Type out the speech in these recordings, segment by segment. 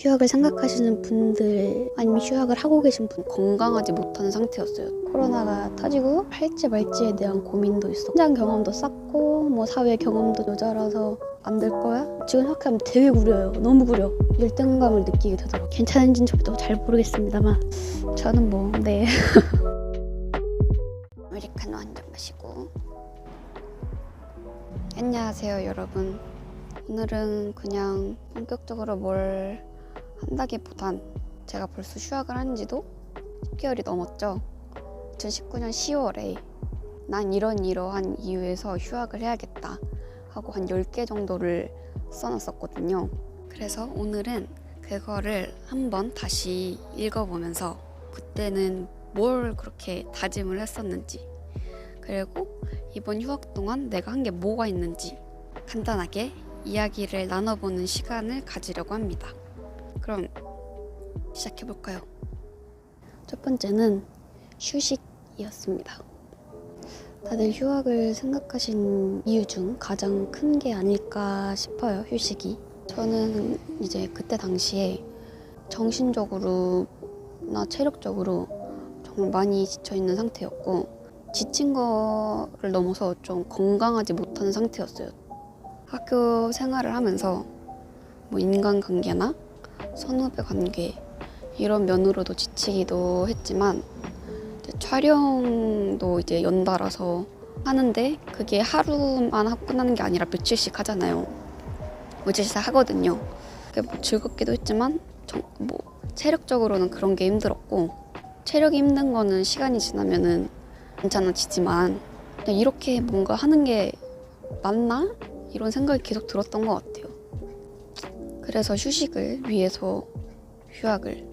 휴학을 생각하시는 분들 아니면 휴학을 하고 계신 분 건강하지 못한 상태였어요. 코로나가 터지고 할지 말지에 대한 고민도 있어. 현장 경험도 쌓고 뭐 사회 경험도 모자라서 안 될 거야? 지금 생각하면 되게 구려요. 너무 구려. 열등감을 느끼게 되더라고요. 괜찮은지는 저도 잘 모르겠습니다만 저는 뭐 네. 아메리카노 한 잔 마시고. 안녕하세요 여러분. 오늘은 그냥 본격적으로 뭘 한다기보단 제가 벌써 휴학을 한 지도 10개월이 넘었죠. 2019년 10월에 난 이러한 이유에서 휴학을 해야겠다 하고 한 10개 정도를 써놨었거든요. 그래서 오늘은 그거를 한번 다시 읽어보면서 그때는 뭘 그렇게 다짐을 했었는지, 그리고 이번 휴학 동안 내가 한 게 뭐가 있는지 간단하게 이야기를 나눠보는 시간을 가지려고 합니다. 그럼 시작해볼까요? 첫 번째는 휴식이었습니다. 다들 휴학을 생각하신 이유 중 가장 큰 게 아닐까 싶어요, 휴식이. 저는 이제 그때 당시에 정신적으로나 체력적으로 정말 많이 지쳐있는 상태였고, 지친 거를 넘어서 좀 건강하지 못한 상태였어요. 학교 생활을 하면서 뭐 인간관계나 선후배 관계 이런 면으로도 지치기도 했지만, 이제 촬영도 이제 연달아서 하는데 그게 하루만 하고 끝나는 게 아니라 며칠씩 하잖아요. 며칠씩 하거든요. 그게 뭐 즐겁기도 했지만 뭐 체력적으로는 그런 게 힘들었고, 체력이 힘든 거는 시간이 지나면은 괜찮아지지만 그냥 이렇게 뭔가 하는 게 맞나? 이런 생각이 계속 들었던 것 같아요. 그래서 휴식을 위해서 휴학을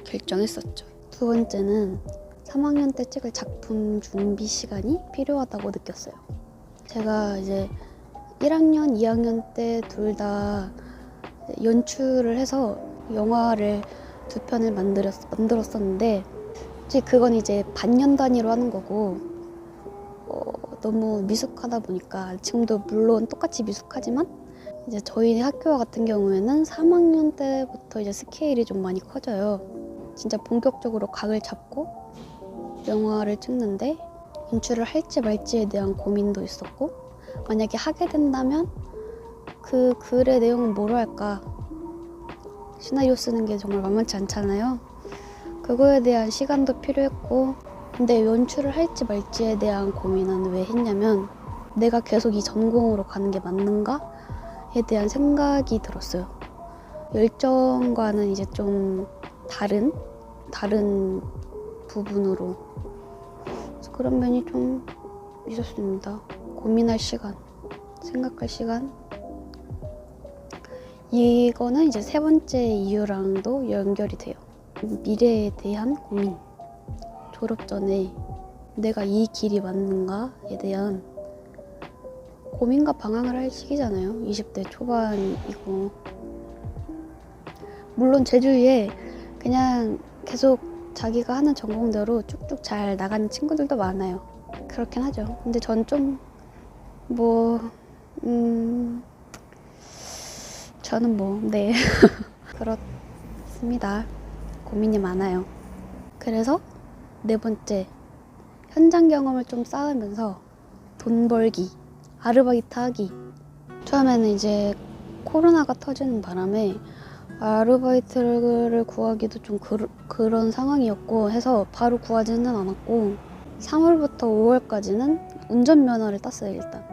결정했었죠. 두 번째는 3학년 때 찍을 작품 준비 시간이 필요하다고 느꼈어요. 제가 이제 1학년, 2학년 때 둘 다 연출을 해서 영화를 2편을 만들었었는데, 그건 이제 반년 단위로 하는 거고, 너무 미숙하다 보니까 지금도 물론 똑같이 미숙하지만 이제 저희 학교 같은 경우에는 3학년 때부터 이제 스케일이 좀 많이 커져요. 진짜 본격적으로 각을 잡고 영화를 찍는데 연출을 할지 말지에 대한 고민도 있었고, 만약에 하게 된다면 그 글의 내용은 뭐로 할까? 시나리오 쓰는 게 정말 만만치 않잖아요. 그거에 대한 시간도 필요했고, 근데 연출을 할지 말지에 대한 고민은 왜 했냐면 내가 계속 이 전공으로 가는 게 맞는가에 대한 생각이 들었어요. 열정과는 이제 좀 다른 부분으로. 그래서 그런 면이 좀 있었습니다. 고민할 시간, 생각할 시간. 이거는 이제 세 번째 이유랑도 연결이 돼요. 미래에 대한 고민. 졸업 전에 내가 이 길이 맞는가에 대한 고민과 방황을 할 시기잖아요. 20대 초반이고. 물론 제 주위에 그냥 계속 자기가 하는 전공대로 쭉쭉 잘 나가는 친구들도 많아요. 그렇긴 하죠. 근데 전 좀 저는 네. 그렇습니다. 고민이 많아요. 그래서 네 번째, 현장 경험을 좀 쌓으면서 돈 벌기, 아르바이트 하기. 처음에는 이제 코로나가 터지는 바람에 아르바이트를 구하기도 좀 그런 상황이었고 해서 바로 구하지는 않았고, 3월부터 5월까지는 운전면허를 땄어요. 일단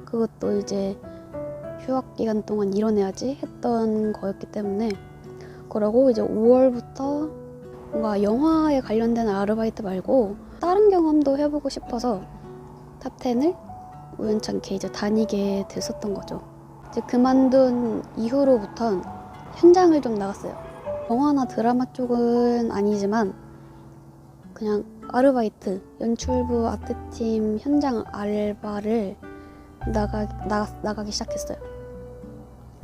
그것도 이제 휴학 기간 동안 이뤄내야지 했던 거였기 때문에. 그러고 이제 5월부터 뭔가 영화에 관련된 아르바이트 말고 다른 경험도 해보고 싶어서 탑10을 우연찮게 이제 다니게 됐었던 거죠. 이제 그만둔 이후로부턴 현장을 좀 나갔어요. 영화나 드라마 쪽은 아니지만 그냥 아르바이트, 연출부 아트팀 현장 알바를 나가기 시작했어요.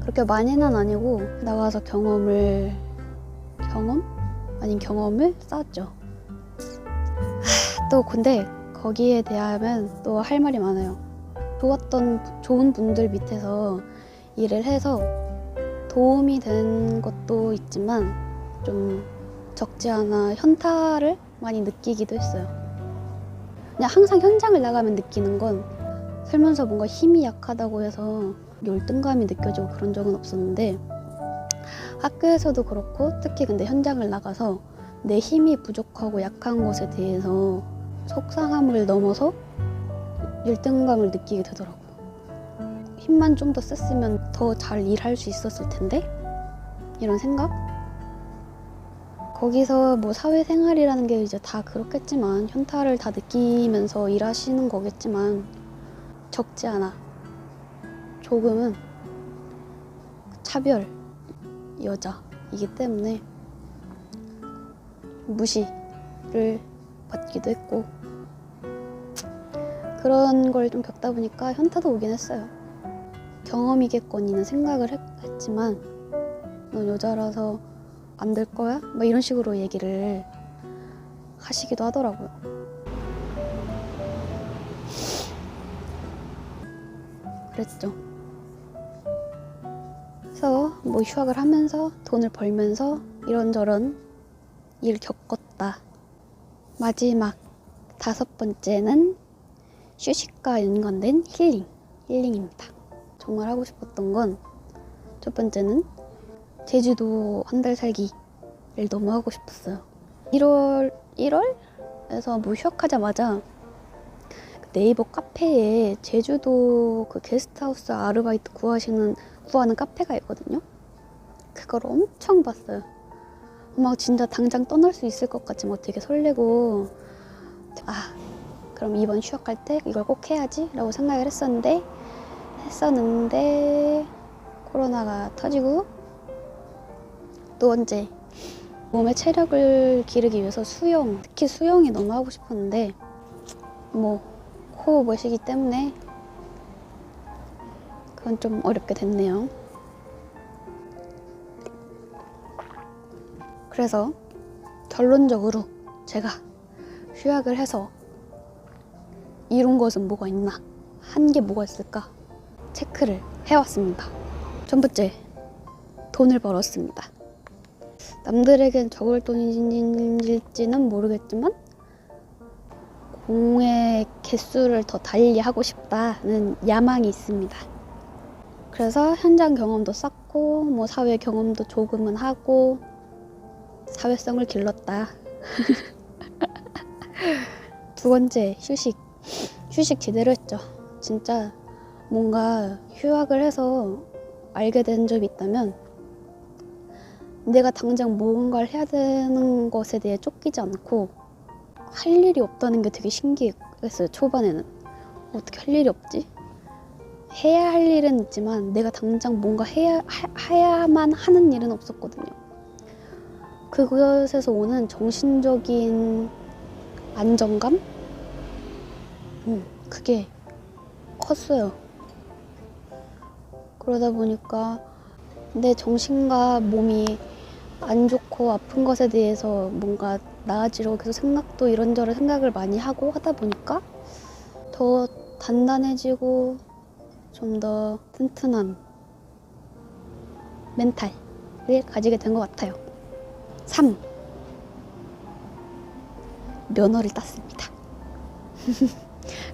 그렇게 많이는 아니고 나가서 경험을 쌓았죠. 또 근데 거기에 대하면 또 할 말이 많아요. 좋은 분들 밑에서 일을 해서 도움이 된 것도 있지만 좀 적지 않아 현타를 많이 느끼기도 했어요. 그냥 항상 현장을 나가면 느끼는 건 살면서 뭔가 힘이 약하다고 해서 열등감이 느껴지고 그런 적은 없었는데, 학교에서도 그렇고 특히 근데 현장을 나가서 내 힘이 부족하고 약한 것에 대해서 속상함을 넘어서 열등감을 느끼게 되더라고요. 힘만 좀 더 썼으면 더 잘 일할 수 있었을 텐데, 이런 생각? 거기서 뭐 사회생활이라는 게 이제 다 그렇겠지만, 현타를 다 느끼면서 일하시는 거겠지만, 적지 않아 조금은 차별, 여자이기 때문에 무시를 받기도 했고, 그런 걸 좀 겪다 보니까 현타도 오긴 했어요. 경험이겠거니는 생각을 했지만, 넌 여자라서 안 될 거야? 막 이런 식으로 얘기를 하시기도 하더라고요. 그랬죠. 그래서 뭐 휴학을 하면서 돈을 벌면서 이런저런 일을 겪었다. 마지막 5번째는 휴식과 연관된 힐링입니다. 정말 하고 싶었던 건, 첫 번째는 제주도 한 달 살기를 너무 하고 싶었어요. 1월에서 뭐 휴학하자마자 네이버 카페에 제주도 그 게스트하우스 아르바이트 구하는 카페가 있거든요. 그걸 엄청 봤어요. 막 진짜 당장 떠날 수 있을 것 같이 막 되게 설레고, 그럼 이번 휴학할 때 이걸 꼭 해야지 라고 생각을 했었는데 코로나가 터지고, 두 번째, 몸의 체력을 기르기 위해서 특히 수영이 너무 하고 싶었는데 뭐 호흡머시기 때문에 그건 좀 어렵게 됐네요. 그래서 결론적으로 제가 휴학을 해서 이룬 것은 뭐가 있나, 한 게 뭐가 있을까 체크를 해왔습니다. 첫 번째, 돈을 벌었습니다. 남들에겐 적을 돈일지는 모르겠지만 공의 개수를 더 달리하고 싶다는 야망이 있습니다. 그래서 현장 경험도 쌓고 뭐 사회 경험도 조금은 하고 사회성을 길렀다. 두 번째, 휴식 제대로 했죠. 진짜 뭔가 휴학을 해서 알게 된 점이 있다면, 내가 당장 뭔가를 해야 되는 것에 대해 쫓기지 않고 할 일이 없다는 게 되게 신기했어요. 초반에는 어떻게 할 일이 없지? 해야 할 일은 있지만 내가 당장 뭔가 해야만 하는 일은 없었거든요. 그것에서 오는 정신적인 안정감? 그게 컸어요. 그러다 보니까 내 정신과 몸이 안 좋고 아픈 것에 대해서 뭔가 나아지려고 계속 생각도 이런저런 생각을 많이 하고 하다 보니까 더 단단해지고 좀 더 튼튼한 멘탈을 가지게 된 것 같아요. 3. 면허를 땄습니다.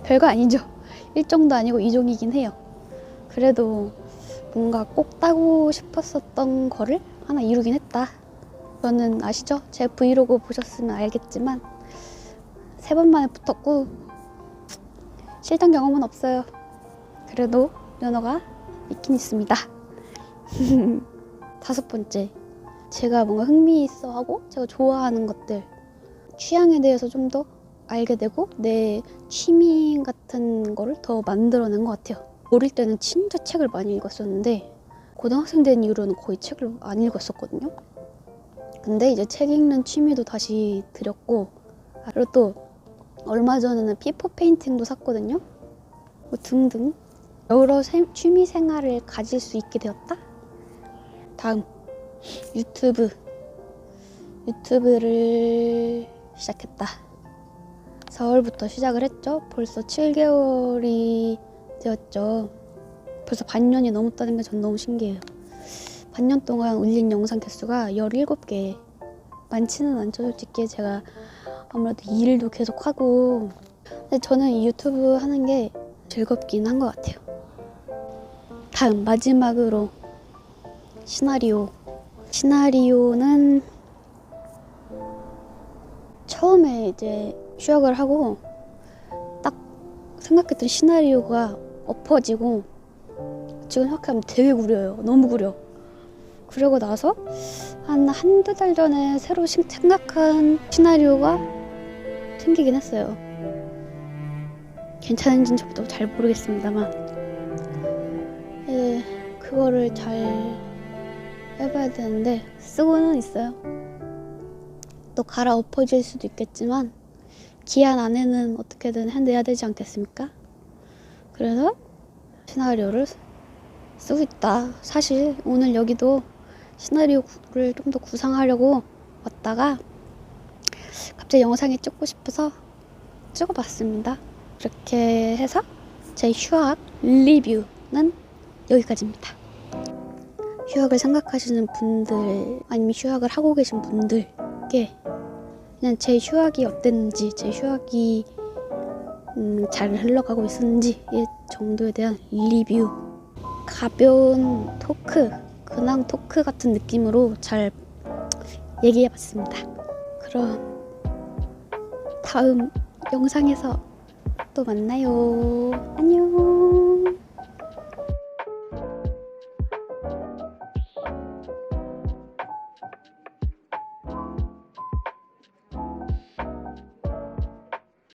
별거 아니죠. 1종도 아니고 2종이긴 해요. 그래도 뭔가 꼭 따고 싶었었던 거를 하나 이루긴 했다. 저는 아시죠? 제 브이로그 보셨으면 알겠지만 3번 만에 붙었고 실전 경험은 없어요. 그래도 면허가 있긴 있습니다. 5번째, 제가 뭔가 흥미있어 하고 제가 좋아하는 것들, 취향에 대해서 좀 더 알게 되고 내 취미 같은 거를 더 만들어낸 것 같아요. 어릴 때는 진짜 책을 많이 읽었었는데 고등학생 된 이후로는 거의 책을 안 읽었었거든요. 근데 이제 책 읽는 취미도 다시 들였고, 그리고 또 얼마 전에는 피포 페인팅도 샀거든요. 뭐 등등 여러 취미 생활을 가질 수 있게 되었다. 다음, 유튜브를 시작했다. 4월부터 시작을 했죠. 벌써 7개월이 되었죠. 벌써 반년이 넘었다는 게 전 너무 신기해요. 반년 동안 올린 영상 개수가 17개. 많지는 않죠. 솔직히 제가 아무래도 일도 계속 하고. 근데 저는 이 유튜브 하는 게 즐겁긴 한 것 같아요. 다음 마지막으로 시나리오는 처음에 이제 휴학을 하고 딱 생각했던 시나리오가 엎어지고 지금 생각하면 되게 구려요. 너무 구려. 그러고 나서 한두 달 전에 새로 생각한 시나리오가 생기긴 했어요. 괜찮은지는 저도 잘 모르겠습니다만 그거를 잘 해봐야 되는데 쓰고는 있어요. 또 갈아엎어질 수도 있겠지만 기한 안에는 어떻게든 해내야 되지 않겠습니까? 그래서 시나리오를 쓰고 있다. 사실 오늘 여기도 시나리오를 좀 더 구상하려고 왔다가 갑자기 영상이 찍고 싶어서 찍어봤습니다. 그렇게 해서 제 휴학 리뷰는 여기까지입니다. 휴학을 생각하시는 분들 아니면 휴학을 하고 계신 분들께 그냥 제 휴학이 어땠는지, 제 휴학이 잘 흘러가고 있었는지 이 정도에 대한 리뷰, 가벼운 토크, 근황 토크 같은 느낌으로 잘 얘기해봤습니다. 그럼 다음 영상에서 또 만나요. 안녕.